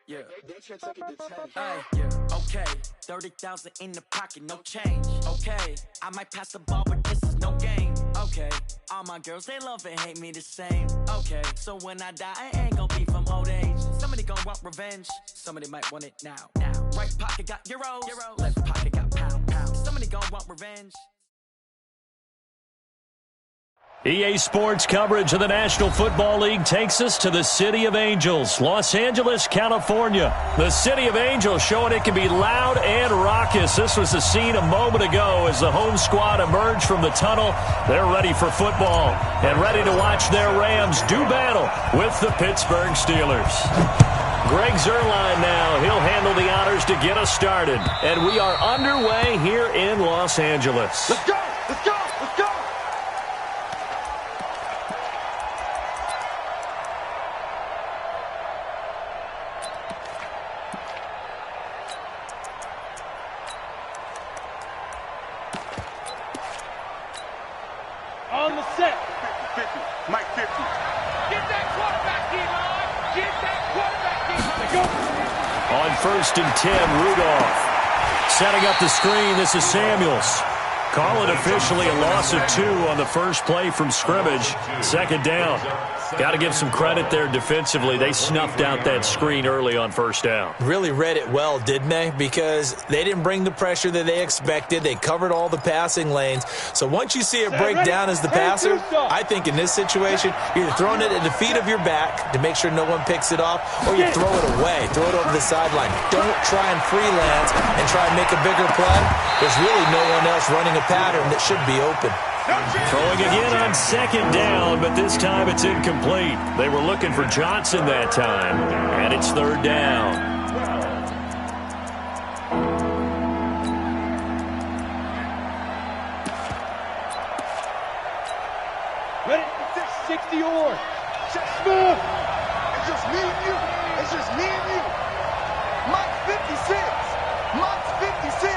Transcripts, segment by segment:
Yeah. Yeah. Okay. 30,000 in the pocket, no change. Okay. I might pass the ball, but this is no game. Okay. All my girls, they love and hate me the same. Okay. So when I die, I ain't gonna be from old age. Somebody gonna want revenge. Somebody might want it now. Right pocket got euros. Left pocket got pound. Somebody gonna want revenge. EA Sports coverage of the National Football League takes us to the City of Angels, Los Angeles, California. The City of Angels showing it can be loud and raucous. This was the scene a moment ago as the home squad emerged from the tunnel. They're ready for football and ready to watch their Rams do battle with the Pittsburgh Steelers. Greg Zuerlein now. He'll handle the honors to get us started. And we are underway here in Los Angeles. Let's go! Let's go! Let's go! On the set. 50. Mike 50. Get that quarterback, Eli. Get that quarterback, Eli. Go. On 1st and 10, Rudolph. Setting up the screen, this is Samuels. Call it officially a loss of 2 on the first play from scrimmage. 2nd down. Got to give some credit there defensively. They snuffed out that screen early on 1st down. Really read it well, didn't they? Because they didn't bring the pressure that they expected. They covered all the passing lanes. So once you see it break down as the passer, I think in this situation, you're either throwing it at the feet of your back to make sure no one picks it off, or you throw it away, throw it over the sideline. Don't try and freelance and try and make a bigger play. There's really no one else running a pattern that should be open. Throwing again on 2nd down, but this time it's incomplete. They were looking for Johnson that time, and it's 3rd down. Ready? 60 or just move. It's just me and you. It's just me and you. Mike's 56. Mike's 56.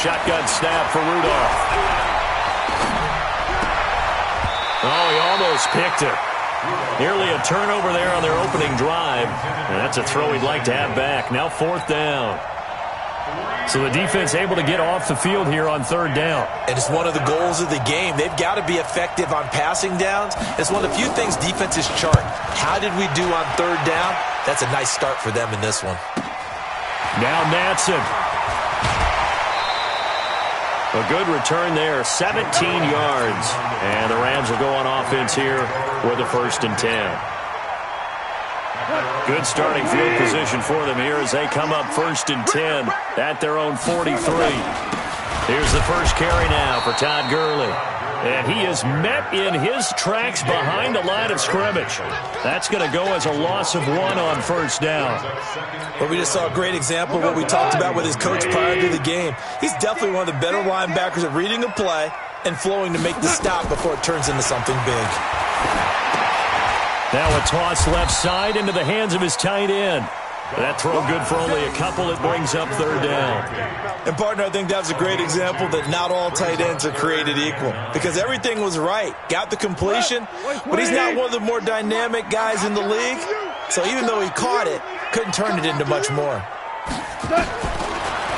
Shotgun snap for Rudolph. Oh, he almost picked it. Nearly a turnover there on their opening drive. And that's a throw he'd like to have back. Now 4th down. So the defense able to get off the field here on 3rd down. And it's one of the goals of the game. They've got to be effective on passing downs. It's one of the few things defenses chart. How did we do on 3rd down? That's a nice start for them in this one. Now Natson. A good return there, 17 yards. And the Rams will go on offense here with a 1st and 10. Good starting field position for them here as they come up 1st and 10 at their own 43. Here's the first carry now for Todd Gurley. And he is met in his tracks behind the line of scrimmage. That's going to go as a loss of 1 on 1st down. Well, we just saw a great example of what we talked about with his coach prior to the game. He's definitely one of the better linebackers at reading a play and flowing to make the stop before it turns into something big. Now a toss left side into the hands of his tight end. That throw good for only a couple. It brings up 3rd down. And, partner, I think that's a great example that not all tight ends are created equal. Because everything was right. Got the completion, but he's not one of the more dynamic guys in the league. So even though he caught it, couldn't turn it into much more.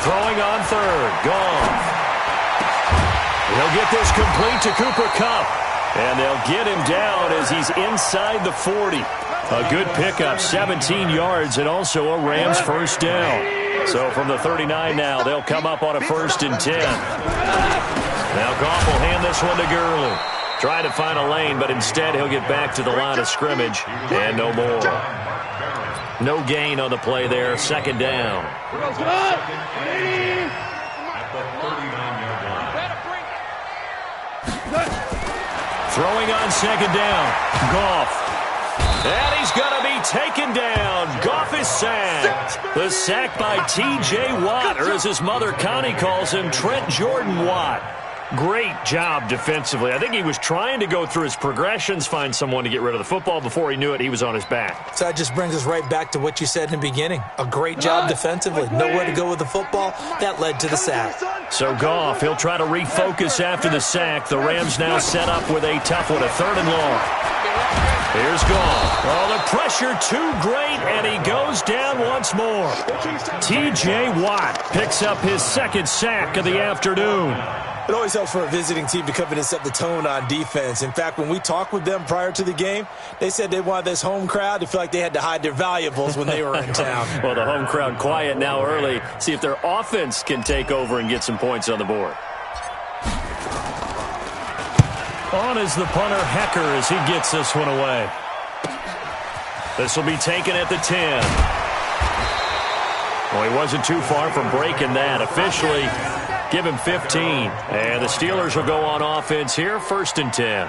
Throwing on 3rd. Gone. He'll get this complete to Cooper Kupp. And they'll get him down as he's inside the 40. A good pickup, 17 yards, and also a Rams 1st down. So from the 39 now, they'll come up on a 1st and 10. Now Goff will hand this one to Gurley. Try to find a lane, but instead he'll get back to the line of scrimmage, and no more. No gain on the play there, 2nd down. Throwing on 2nd down, Goff. And he's going to be taken down. Goff is sacked. The sack by T.J. Watt, or as his mother Connie calls him, Trent Jordan Watt. Great job defensively. I think he was trying to go through his progressions, find someone to get rid of the football. Before he knew it, he was on his back. So that just brings us right back to what you said in the beginning. A great job defensively. Nowhere to go with the football. That led to the sack. So Goff, he'll try to refocus after the sack. The Rams now set up with a tough one, a 3rd and long. Here's Goff. Oh, the pressure too great, and he goes down once more. T.J. Watt picks up his 2nd sack of the afternoon. It always helps for a visiting team to come in and set the tone on defense. In fact, when we talked with them prior to the game, they said they wanted this home crowd to feel like they had to hide their valuables when they were in town. Well, the home crowd quiet now early. See if their offense can take over and get some points on the board. On is the punter, Hecker, as he gets this one away. This will be taken at the 10. Well, he wasn't too far from breaking that. Officially, give him 15. And the Steelers will go on offense here, 1st and 10.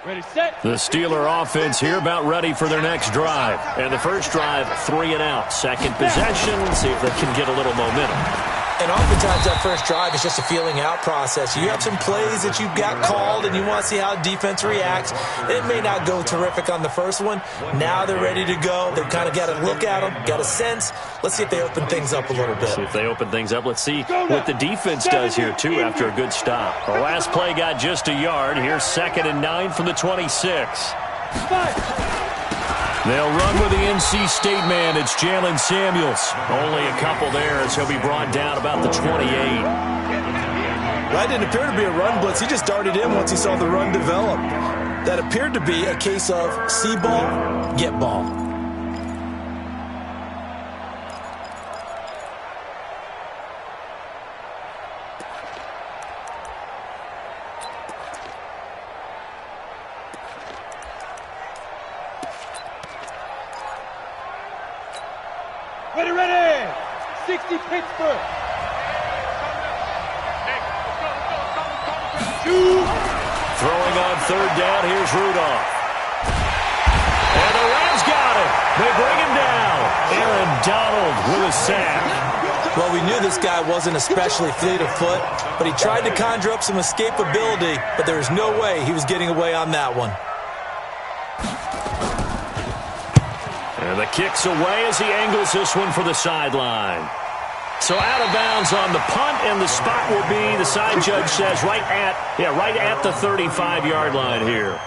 Ready, set. The Steeler offense here about ready for their next drive. And the first drive, 3 and out. Second possession, see if they can get a little momentum. And oftentimes that first drive is just a feeling out process. You have some plays that you've got called and you want to see how defense reacts. It may not go terrific on the first one. Now they're ready to go. They've kind of got to look at them, got a sense. Let's see if they open things up a little bit. See if they open things up. Let's see what the defense does here, too, after a good stop. The last play got just a yard. Here's 2nd and 9 from the 26. They'll run with the NC State man. It's Jalen Samuels. Only a couple there as he'll be brought down about the 28. That didn't appear to be a run blitz. He just darted in once he saw the run develop. That appeared to be a case of see ball, get ball. Ready, ready. 60 Pittsburgh. Throwing on 3rd down, here's Rudolph. And the Rams got it. They bring him down. Aaron Donald with a sack. Well, we knew this guy wasn't especially fleet of foot, but he tried to conjure up some escapability, but there was no way he was getting away on that one. And the kick's away as he angles this one for the sideline. So out of bounds on the punt, and the spot will be, the side judge says, right at the 35-yard line here.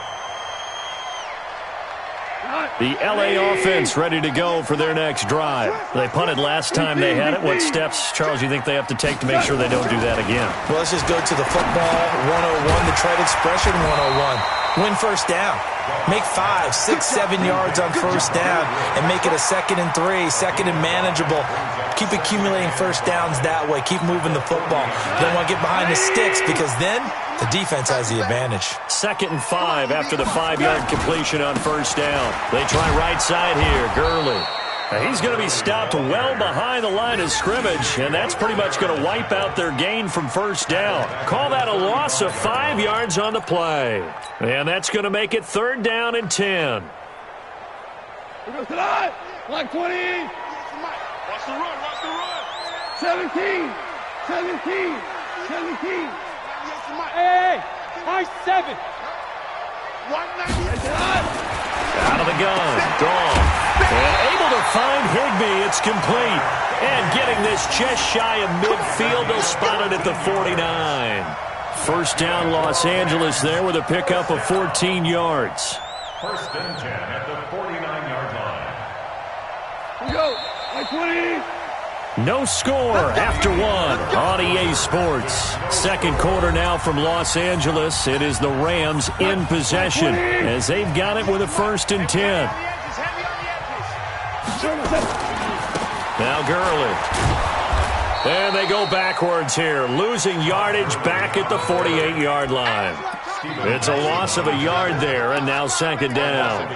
The L.A. offense ready to go for their next drive. They punted last time they had it. What steps, Charles, do you think they have to take to make sure they don't do that again? Well, let's just go to the football 101, the trade expression 101. Win first down. Make 5, 6, 7 yards on first down and make it a 2nd and 3, 2nd and manageable. Keep accumulating first downs that way. Keep moving the football. You don't want to get behind the sticks because then the defense has the advantage. 2nd and 5 after the 5-yard completion on first down. They try right side here. Gurley. He's going to be stopped well behind the line of scrimmage, and that's pretty much going to wipe out their gain from first down. Call that a loss of 5 yards on the play. And that's going to make it 3rd down and 10. Like 20. Watch the run, watch the run. 17. Hey, high 7. 190. Out of the gun, Goff. And able to find Higbee. It's complete. And getting this just shy of midfield. They'll spot it at the 49. First down, Los Angeles there with a pickup of 14 yards. 1st and 10 at the 49-yard line. Here we go. Like 20. No score after 1 on EA Sports. Second quarter now from Los Angeles. It is the Rams in possession as they've got it with a 1st and 10. Now Gurley. And they go backwards here, losing yardage back at the 48-yard line. It's a loss of a yard there, and now 2nd down.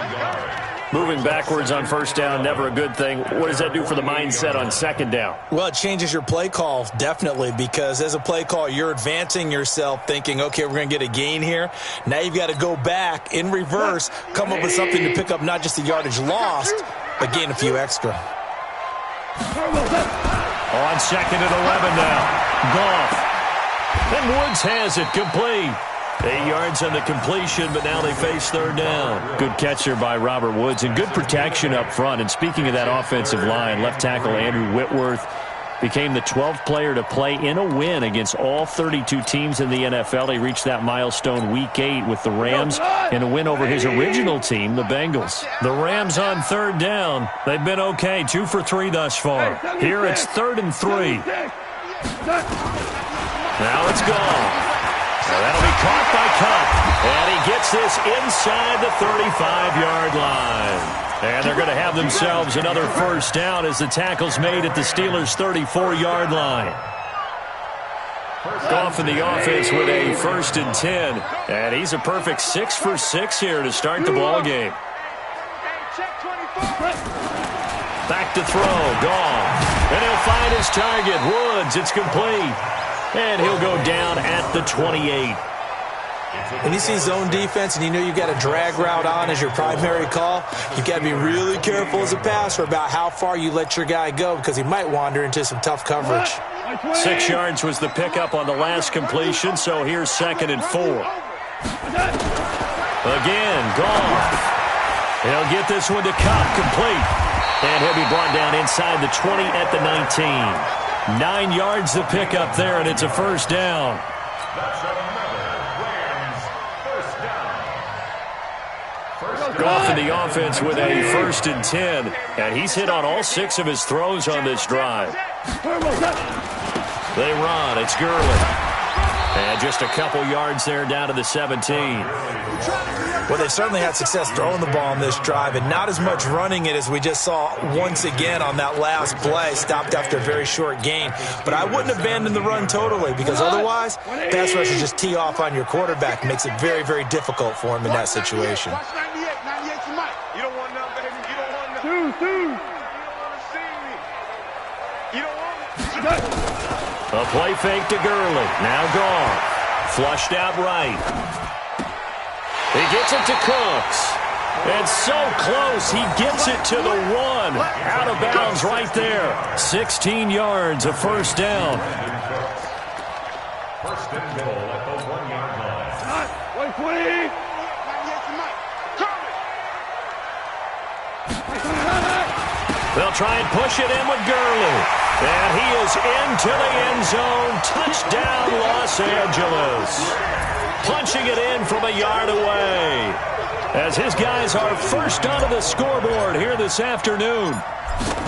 Moving backwards on first down, never a good thing. What does that do for the mindset on second down? Well, it changes your play call, definitely, because as a play call, you're advancing yourself thinking, okay, we're going to get a gain here. Now you've got to go back in reverse, come up with something to pick up not just the yardage lost, but gain a few extra. On second and 11 now. Goff. And Woods has it complete. 8 yards on the completion, but now they face third down. Good catch there by Robert Woods, and good protection up front. And speaking of that offensive line, left tackle Andrew Whitworth became the 12th player to play in a win against all 32 teams in the NFL. He reached that milestone Week 8 with the Rams in a win over his original team, the Bengals. The Rams on third down. They've been okay, 2 for 3 thus far. Here it's 3rd and 3. Now it's gone. Now that'll be caught by Cup, and he gets this inside the 35-yard line. And they're going to have themselves another first down as the tackle's made at the Steelers' 34-yard line. Goff in the offense with a 1st and 10, and he's a perfect 6 for 6 here to start the ball game. Back to throw, Goff, and he'll find his target, Woods. It's complete. And he'll go down at the 28. When you see zone defense and you know you've got a drag route on as your primary call, you've got to be really careful as a passer about how far you let your guy go because he might wander into some tough coverage. 6 yards was the pickup on the last completion, so here's 2nd and 4. Again, Goff. He'll get this one to Cup, complete. And he'll be brought down inside the 20 at the 19. 9 yards to pick up there, and it's a first down. That's another Rams first down. Goff in the offense with a 1st and 10, and he's hit on all 6 of his throws on this drive. They run. It's Gurley. And just a couple yards there down to the 17. Well, they've certainly had success throwing the ball on this drive and not as much running it as we just saw once again on that last play, stopped after a very short gain. But I wouldn't abandon the run totally because otherwise, pass rushers just tee off on your quarterback. Makes it very, very difficult for him in that situation. Watch 98. 98 to Mike. You don't want none, baby. You don't want none. You don't want to see me. You don't want me. A play fake to Gurley. Now gone. Flushed out right. He gets it to Cooks. And so close, he gets it to the 1. Out of bounds right there. 16 yards, a first down. First and goal at the 1-yard line. 120. They'll try and push it in with Gurley. And he is into the end zone. Touchdown, Los Angeles. Punching it in from a yard away. As his guys are first onto the scoreboard here this afternoon.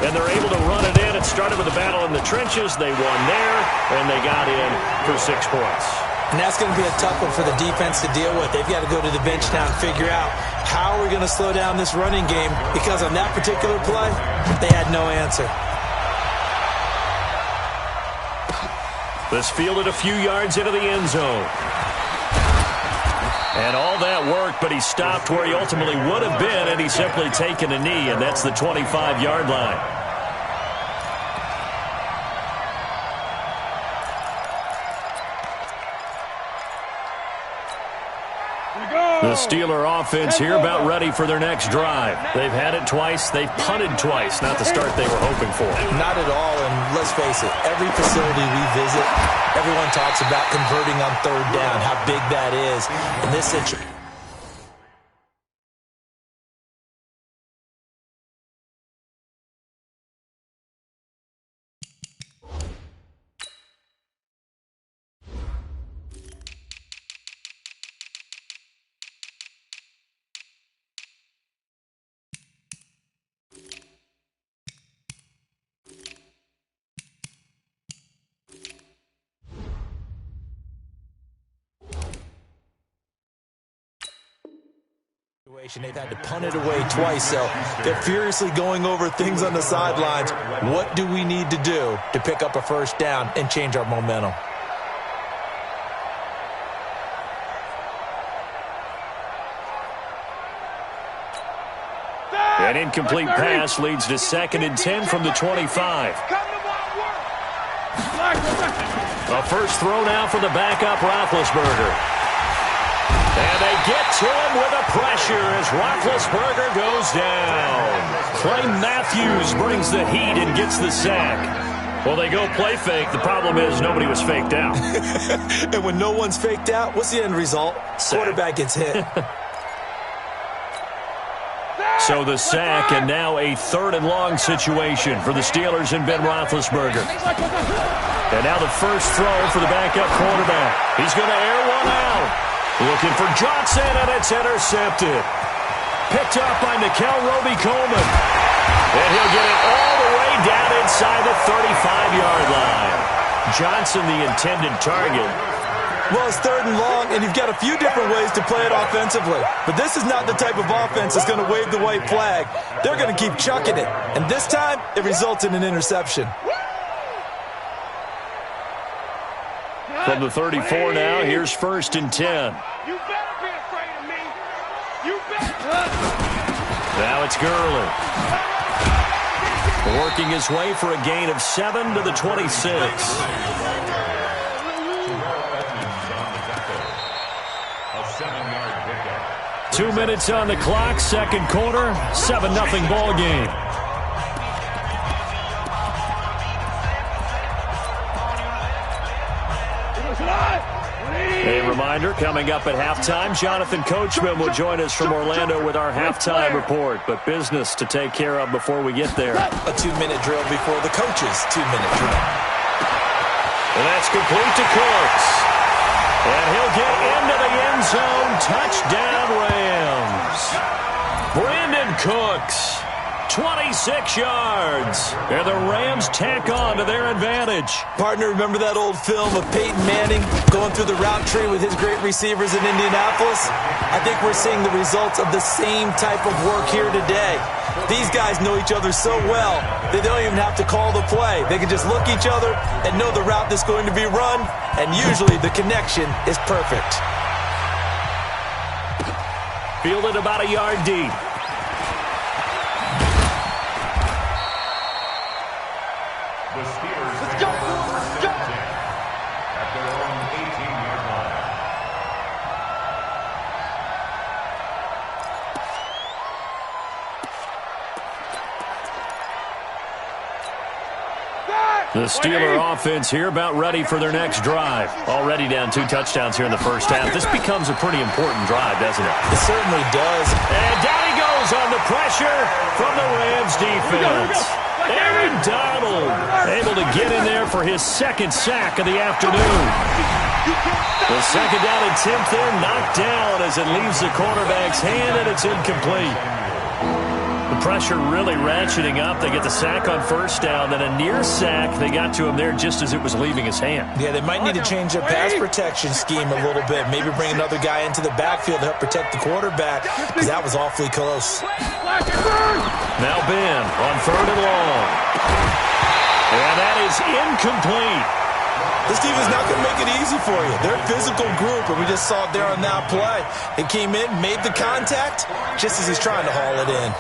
And they're able to run it in. It started with a battle in the trenches. They won there, and they got in for 6 points. And that's going to be a tough one for the defense to deal with. They've got to go to the bench now and figure out how are we going to slow down this running game, because on that particular play, they had no answer. This fielded a few yards into the end zone. And all that worked, but he stopped where he ultimately would have been, and he's simply taken a knee, and that's the 25-yard line. The Steeler offense here about ready for their next drive. They've had it twice. They've punted twice. Not the start they were hoping for. Not at all, and let's face it, every facility we visit, everyone talks about converting on third down, how big that is. In this situation, they've had to punt it away twice, so they're furiously going over things on the sidelines. What do we need to do to pick up a first down and change our momentum? An incomplete pass leads to 2nd and 10 from the 25. A first throw now for the backup Roethlisberger. And they get to him with a pressure as Roethlisberger goes down. Clay Matthews brings the heat and gets the sack. Well, they go play fake. The problem is nobody was faked out. And when no one's faked out, what's the end result? Sack. Quarterback gets hit. So the sack, and now a 3rd and long situation for the Steelers and Ben Roethlisberger. And now the first throw for the backup quarterback. He's going to air one out. Looking for Johnson, and it's intercepted. Picked up by Nickel Roby-Coleman. And he'll get it all the way down inside the 35-yard line. Johnson, the intended target. Well, it's 3rd and long, and you've got a few different ways to play it offensively. But this is not the type of offense that's going to wave the white flag. They're going to keep chucking it. And this time, it results in an interception. From the 34 now, here's 1st and 10. You better be afraid of me. You better. Now it's Gurley. Working his way for a gain of 7 to the 26. 2 minutes on the clock, 2nd quarter, 7-0 ball game. A reminder, coming up at halftime, Jonathan Coachman will join us from Orlando with our halftime report, but business to take care of before we get there. A 2-minute drill before the coach's 2-minute drill. And that's complete to Cooks. And he'll get into the end zone. Touchdown, Rams. Brandon Cooks, 26 yards. And the Rams tack on to their advantage. Partner, remember that old film of Peyton Manning going through the route tree with his great receivers in Indianapolis? I think we're seeing the results of the same type of work here today. These guys know each other so well, they don't even have to call the play. They can just look each other and know the route that's going to be run, and usually the connection is perfect. Fielded about a yard deep. The Steelers take over first and 10 at their own 18-yard line. The Steeler offense here about ready for their next drive. Already down 2 touchdowns here in the first half. This becomes a pretty important drive, doesn't it? It certainly does. And down he goes on the pressure from the Rams defense. Aaron Donald able to get in there for his 2nd sack of the afternoon. The 2nd down attempt there knocked down as it leaves the quarterback's hand, and it's incomplete. The pressure really ratcheting up. They get the sack on 1st down, then a near sack. They got to him there just as it was leaving his hand. Yeah, they might need to change their pass protection scheme a little bit. Maybe bring another guy into the backfield to help protect the quarterback, because that was awfully close. Now Ben on 3rd and long. And that is incomplete. This team is not going to make it easy for you. They're a physical group, and we just saw it there on that play. It came in, made the contact, just as he's trying to haul it in.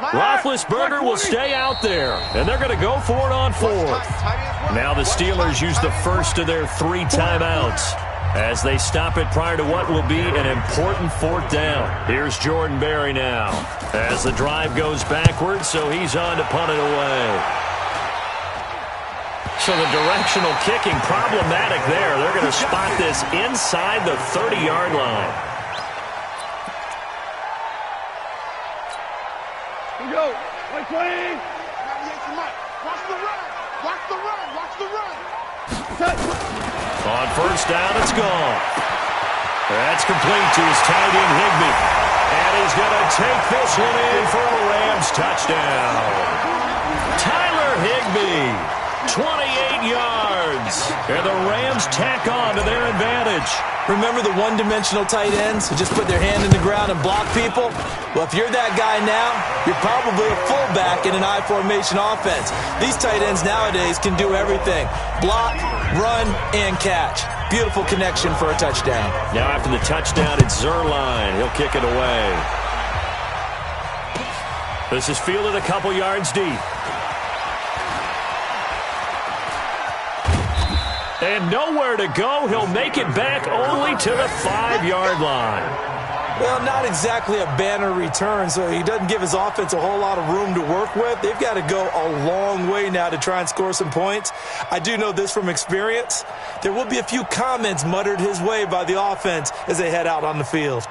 Roethlisberger will stay out there, and they're going to go for it on 4th. Now the Steelers use the first of their 3 timeouts as they stop it prior to what will be an important 4th down. Here's Jordan Berry now as the drive goes backwards, so he's on to punt it away. So the directional kicking problematic there. They're going to spot this inside the 30-yard line. Here we go. Play, play. Watch the run. Watch the run. Watch the run. On 1st down, it's gone. That's complete to his tight end, Higbee. And he's going to take this one in for a Rams touchdown. Tyler Higbee. 28 yards. And the Rams tack on to their advantage. Remember the one-dimensional tight ends who just put their hand in the ground and block people? Well, if you're that guy now, you're probably a fullback in an I-formation offense. These tight ends nowadays can do everything. Block, run, and catch. Beautiful connection for a touchdown. Now after the touchdown, it's Zerline. He'll kick it away. This is fielded a couple yards deep. And nowhere to go. He'll make it back only to the 5-yard line. Well, not exactly a banner return, so he doesn't give his offense a whole lot of room to work with. They've got to go a long way now to try and score some points. I do know this from experience. There will be a few comments muttered his way by the offense as they head out on the field.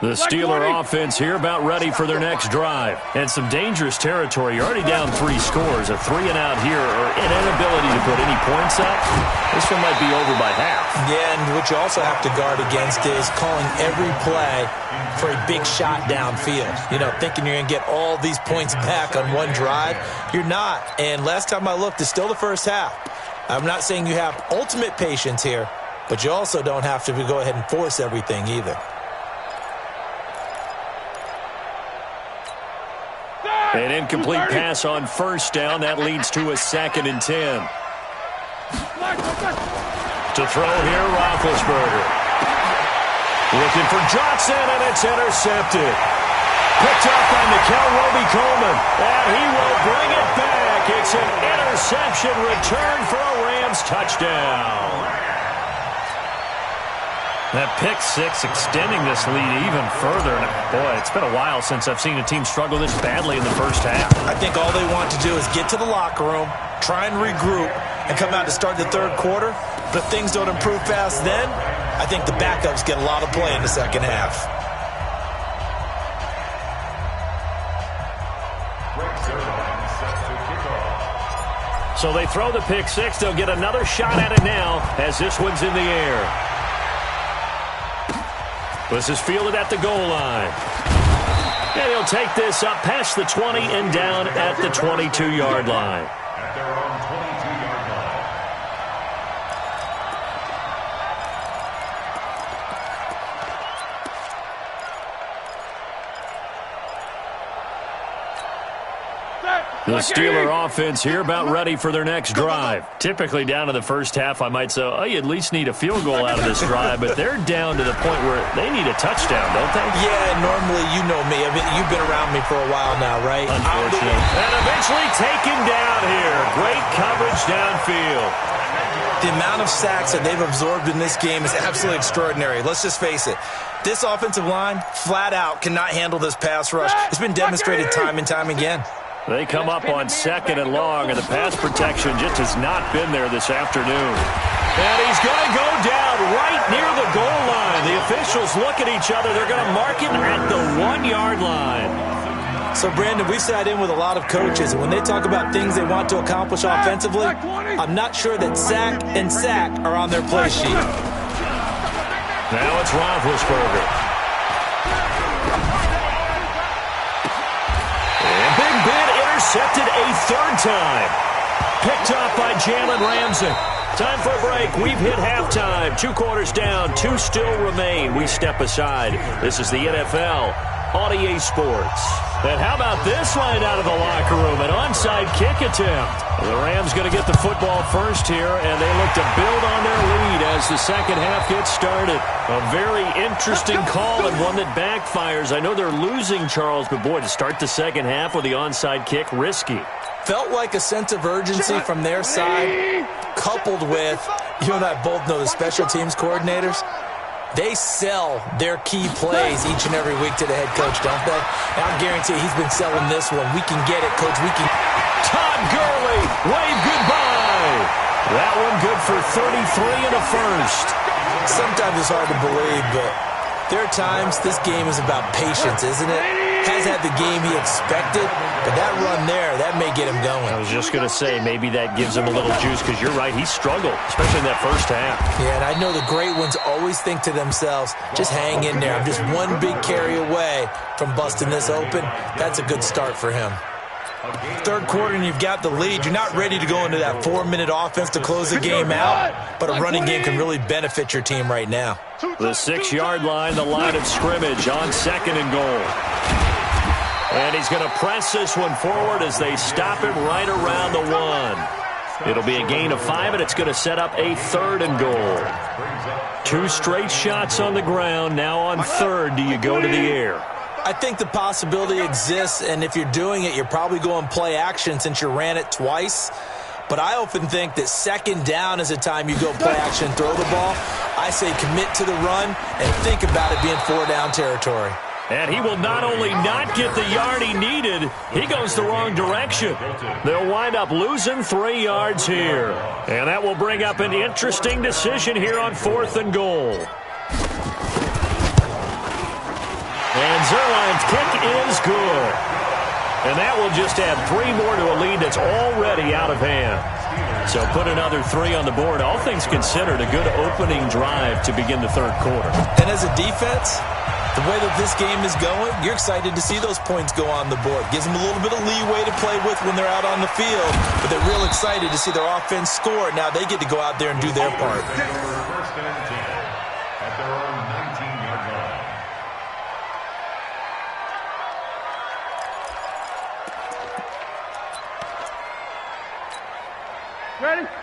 The Steeler offense here about ready for their next drive. And some dangerous territory. You're already down 3 scores. A 3-and-out here or an inability to put any points up. This one might be over by half. Yeah, and what you also have to guard against is calling every play for a big shot downfield. You know, thinking you're going to get all these points back on one drive. You're not. And last time I looked, it's still the first half. I'm not saying you have ultimate patience here, but you also don't have to go ahead and force everything either. An incomplete pass on first down. That leads to a 2nd and 10. To throw here, Roethlisberger. Looking for Johnson, and it's intercepted. Picked up by Mikel Roby-Coleman, and he will bring it back. It's an interception return for a Rams touchdown. That pick 6 extending this lead even further. And boy, it's been a while since I've seen a team struggle this badly in the first half. I think all they want to do is get to the locker room, try and regroup, and come out to start the third quarter. But if things don't improve fast then, I think the backups get a lot of play in the second half. So they throw the pick 6. They'll get another shot at it now as this one's in the air. This is fielded at the goal line. And he'll take this up past the 20 and down at the 22-yard line. At their own 22-yard line. The Steeler offense here about ready for their next drive. Typically down to the first half, I might say, oh, you at least need a field goal out of this drive, but they're down to the point where they need a touchdown, don't they? Yeah, normally you know me. I mean, you've been around me for a while now, right? Unfortunately. And eventually taken down here. Great coverage downfield. The amount of sacks that they've absorbed in this game is absolutely extraordinary. Let's just face it. This offensive line, flat out, cannot handle this pass rush. It's been demonstrated time and time again. They come up on 2nd and long, and the pass protection just has not been there this afternoon. And he's going to go down right near the goal line. The officials look at each other. They're going to mark him at the 1-yard line. So, Brandon, we've sat in with a lot of coaches, and when they talk about things they want to accomplish offensively, I'm not sure that sack and sack are on their play sheet. Now it's Roethlisberger. And Big Ben intercepted a 3rd time. Picked off by Jalen Ramsey. Time for a break. We've hit halftime. 2 quarters down. 2 still remain. We step aside. This is the NFL on EA Sports. And how about this line out of the locker room? An onside kick attempt. The Rams going to get the football first here, and they look to build on their lead as the second half gets started. A very interesting call and one that backfires. I know they're losing, Charles, but boy, to start the second half with the onside kick, risky. Felt like a sense of urgency from their side, coupled with, you and I both know the special teams coordinators. They sell their key plays each and every week to the head coach, don't they? And I guarantee he's been selling this one. We can get it, coach. We can. Todd Gurley, wave goodbye. That one good for 33 and a first. Sometimes it's hard to believe, but there are times this game is about patience, isn't it? Has had the game he expected, but that run there, that may get him going. I was just going to say, maybe that gives him a little juice, because you're right, he struggled, especially in that first half. Yeah, and I know the great ones always think to themselves, just hang in there. I'm just one big carry away from busting this open. That's a good start for him. Third quarter and you've got the lead. You're not ready to go into that 4-minute offense to close the game out, but a running game can really benefit your team right now. The 6-yard line, the line of scrimmage on 2nd and goal. And he's going to press this one forward as they stop him right around the 1. It'll be a gain of 5, and it's going to set up a 3rd and goal. 2 straight shots on the ground. Now on 3rd, do you go to the air? I think the possibility exists, and if you're doing it, you're probably going play action since you ran it twice. But I often think that 2nd down is a time you go play action and throw the ball. I say commit to the run and think about it being 4-down territory. And he will not only not get the yard he needed, he goes the wrong direction. They'll wind up losing 3 yards here. And that will bring up an interesting decision here on 4th and goal. And Zerline's kick is good. And that will just add 3 more to a lead that's already out of hand. So put another 3 on the board. All things considered, a good opening drive to begin the 3rd quarter. And as a defense, the way that this game is going, you're excited to see those points go on the board. Gives them a little bit of leeway to play with when they're out on the field, but they're real excited to see their offense score. Now they get to go out there and do their part. First and 10 at their own 19-yard line.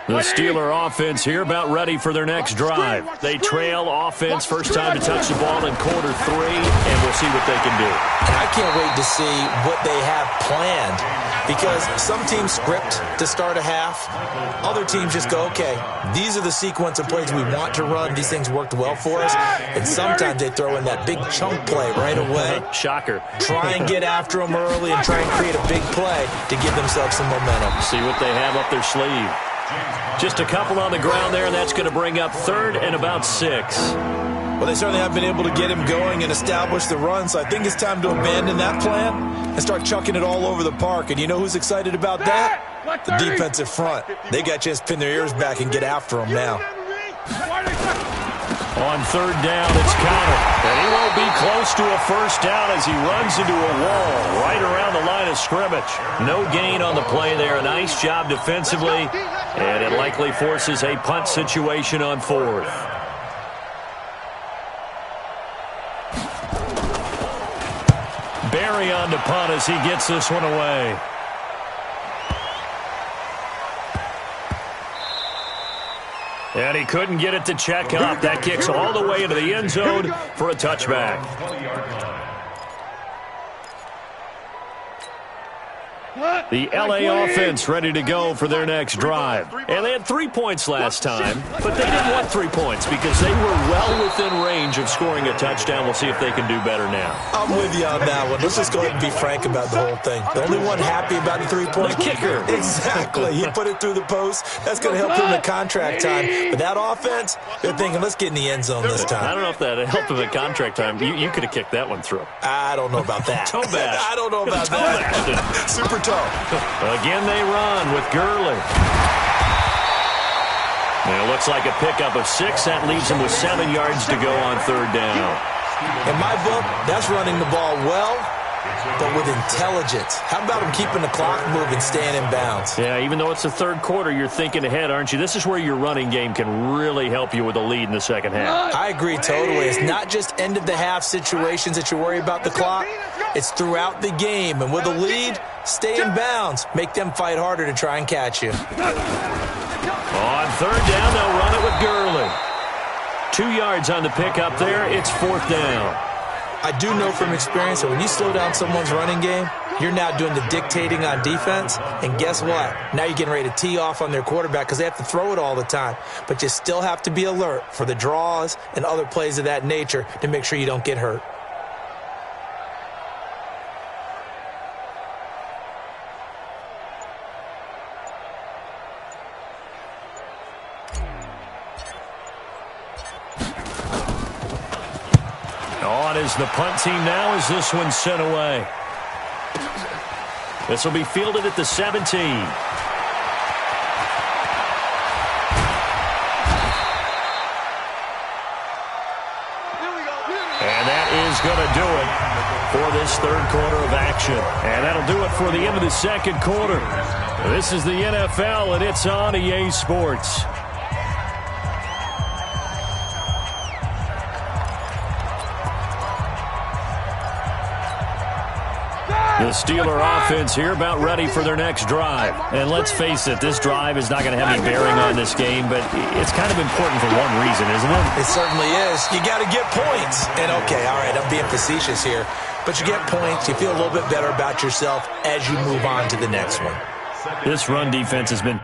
The Steeler offense here about ready for their next drive. They trail offense, first time to touch the ball in quarter 3, and we'll see what they can do. And I can't wait to see what they have planned, because some teams script to start a half. Other teams just go, okay, these are the sequence of plays we want to run. These things worked well for us. And sometimes they throw in that big chunk play right away. Shocker. Try and get after them early and try and create a big play to give themselves some momentum. See what they have up their sleeve. Just a couple on the ground there, and that's going to bring up 3rd and about 6. Well, they certainly have been able to get him going and establish the run, so I think it's time to abandon that plan and start chucking it all over the park. And you know who's excited about that? The defensive front. They got a chance to pin their ears back and get after him now. On 3rd down, it's Connor. And he won't be close to a first down as he runs into a wall right around the line of scrimmage. No gain on the play there. A nice job defensively. And it likely forces a punt situation on 4th. Barry on to punt as he gets this one away. And he couldn't get it to check up. That kicks all the way into the end zone for a touchback. The LA offense ready to go for their next drive. And they had 3 points last time, but they didn't want 3 points because they were well within range of scoring a touchdown. We'll see if they can do better now. I'm with you on that one. Let's just go ahead and be frank about the whole thing. The only one happy about the 3-point kicker. Exactly. He put it through the post. That's going to help him in the contract time. But that offense, they're thinking, let's get in the end zone this time. I don't know if that helped him at contract time. You could have kicked that one through. I don't know about that. Toe bash. I don't know about that. Super toe. Again, they run with Gurley. And it looks like a pickup of 6. That leaves him with 7 yards to go on 3rd down. In my book, that's running the ball well, but with intelligence. How about him keeping the clock moving, staying in bounds? Yeah, even though it's the 3rd quarter, you're thinking ahead, aren't you? This is where your running game can really help you with a lead in the second half. I agree totally. It's not just end-of-the-half situations that you worry about the clock. It's throughout the game. And with a lead, stay in bounds. Make them fight harder to try and catch you. On 3rd down, they'll run it with Gurley. 2 yards on the pickup there. It's 4th down. I do know from experience that when you slow down someone's running game, you're now doing the dictating on defense. And guess what? Now you're getting ready to tee off on their quarterback because they have to throw it all the time. But you still have to be alert for the draws and other plays of that nature to make sure you don't get hurt. On is the punt team now as this one's sent away. This will be fielded at the 17. And that is going to do it. for this third quarter of action. And that'll do it for the end of the second quarter. This is the NFL, and it's on EA Sports. The Steeler offense here about ready for their next drive. And let's face it, this drive is not going to have any bearing on this game, but it's kind of important for one reason, isn't it? It certainly is. You got to get points. And okay, all right, I'm being facetious here, but you get points, you feel a little bit better about yourself as you move on to the next one. This run defense has been...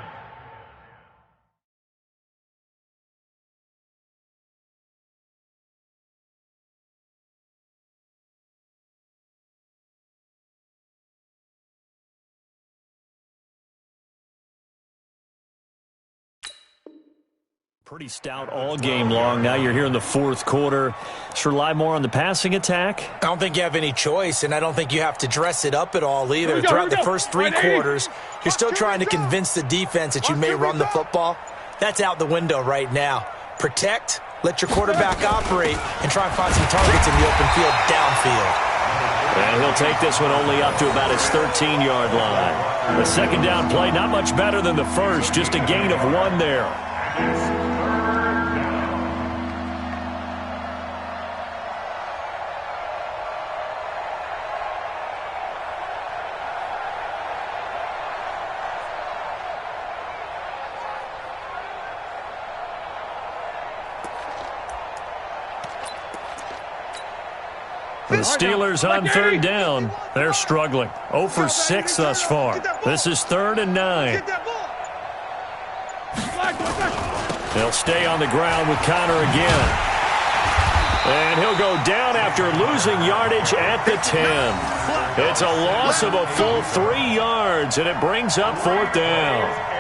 pretty stout all game long. Now you're here in the fourth quarter. Should rely more on the passing attack? I don't think you have any choice, and I don't think you have to dress it up at all either. Throughout the first three quarters, you're still trying to convince the defense that you may run the football. That's out the window right now. Protect, let your quarterback operate, and try and find some targets in the open field downfield. And he'll take this one only up to about his 13-yard line. The second down play, not much better than the first, just a gain of 1 there. The Steelers on third down. They're struggling. 0 for 6 thus far. This is 3rd and 9. They'll stay on the ground with Connor again. And he'll go down after losing yardage at the 10. It's a loss of a full 3 yards, and it brings up 4th down.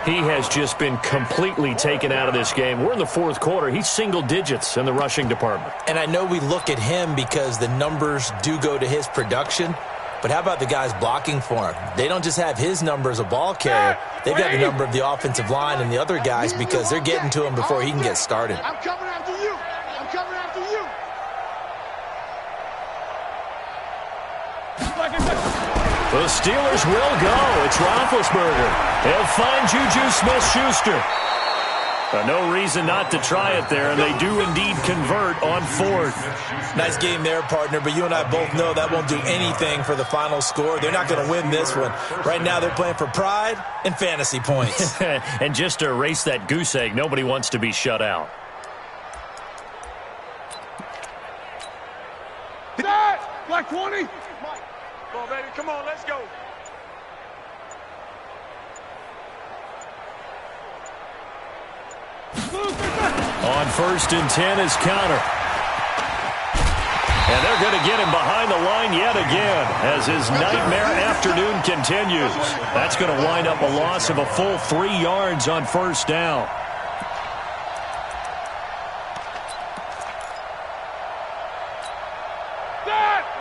He has just been completely taken out of this game. We're in the fourth quarter. He's single digits in the rushing department. And I know we look at him because the numbers do go to his production, but how about the guys blocking for him? They don't just have his number as a ball carrier. They've got the number of the offensive line and the other guys because they're getting to him before he can get started. I'm coming after you. I'm coming after you. The Steelers will go. It's Roethlisberger. He'll find Juju Smith-Schuster. No reason not to try it there, and they do indeed convert on 4th. Nice game there, partner, but you and I both know that won't do anything for the final score. They're not going to win this one. Right now they're playing for pride and fantasy points. And just to erase that goose egg, nobody wants to be shut out. Black 20. Come on, baby. Come on, let's go. On 1st and 10 is Connor. And they're going to get him behind the line yet again as his nightmare afternoon continues. That's going to wind up a loss of a full 3 yards on 1st down.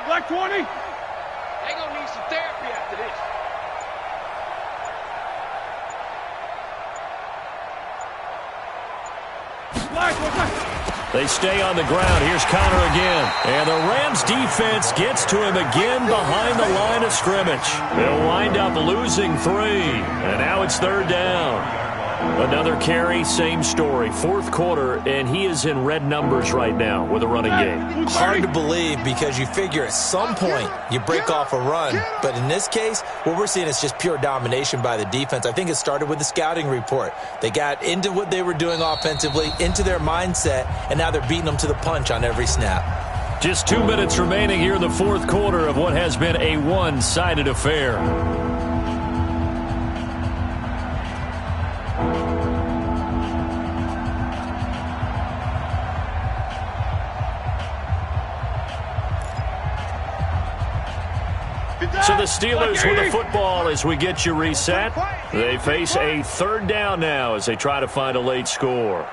Black 20. They gonna need some therapy after this. They stay on the ground. Here's Connor again. And the Rams defense gets to him again behind the line of scrimmage. They'll wind up losing 3. And now it's 3rd down. Another carry, same story. 4th quarter, and he is in red numbers right now with a running game. Hard to believe because you figure at some point you break off a run. But in this case, what we're seeing is just pure domination by the defense. I think it started with the scouting report. They got into what they were doing offensively, into their mindset, and now they're beating them to the punch on every snap. Just 2 minutes remaining here in the 4th quarter of what has been a one-sided affair. So the Steelers with the football as we get you reset. They face a 3rd down now as they try to find a late score.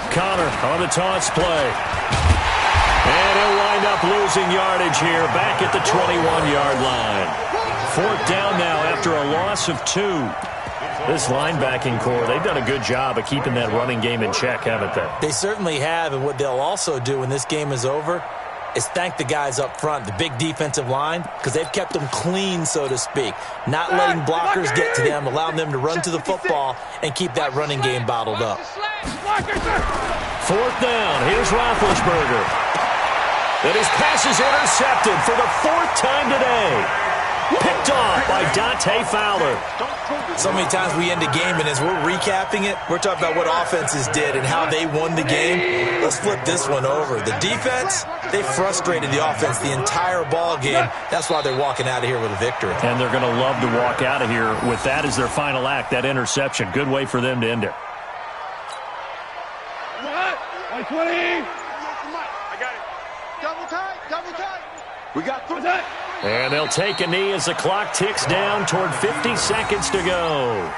Connor on the toss play. And he'll wind up losing yardage here back at the 21-yard line. 4th down now after a loss of 2. This linebacking core, they've done a good job of keeping that running game in check, haven't they? They certainly have, and what they'll also do when this game is over is thank the guys up front, the big defensive line, because they've kept them clean, so to speak, not letting blockers get to them, allowing them to run to the football and keep that running game bottled up. 4th down. Here's Roethlisberger. And his pass is intercepted for the 4th time today. Picked off by Dante Fowler. So many times we end a game, and as we're recapping it, we're talking about what offenses did and how they won the game. Let's flip this one over. The defense, they frustrated the offense the entire ball game. That's why they're walking out of here with a victory. And they're going to love to walk out of here with that as their final act, that interception. Good way for them to end it. 20. I got it. Double tight. We got 3. And they'll take a knee as the clock ticks down toward 50 seconds to go.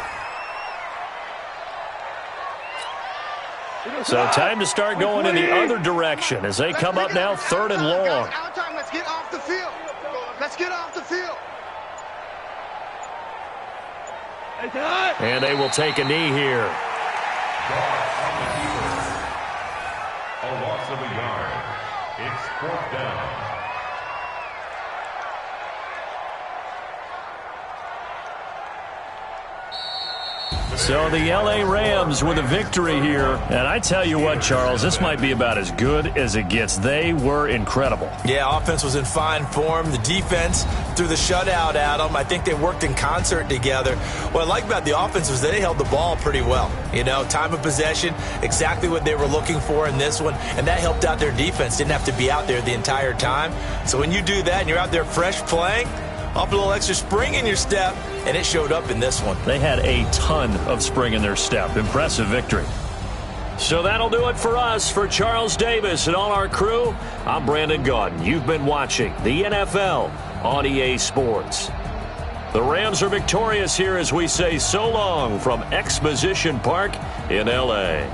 So time to start going in the other direction as they come up now 3rd and long. Let's get off the field. And they will take a knee here. A loss of a yard. It's 4th down. So the L.A. Rams with a victory here. And I tell you what, Charles, this might be about as good as it gets. They were incredible. Yeah, offense was in fine form. The defense threw the shutout at them. I think they worked in concert together. What I like about the offense was they held the ball pretty well. You know, time of possession, exactly what they were looking for in this one. And that helped out their defense. Didn't have to be out there the entire time. So when you do that and you're out there fresh playing, up a little extra spring in your step, and it showed up in this one. They had a ton of spring in their step. Impressive victory. So that'll do it for us. For Charles Davis and all our crew, I'm Brandon Gaudin. You've been watching the NFL on EA Sports. The Rams are victorious here as we say so long from Exposition Park in L.A.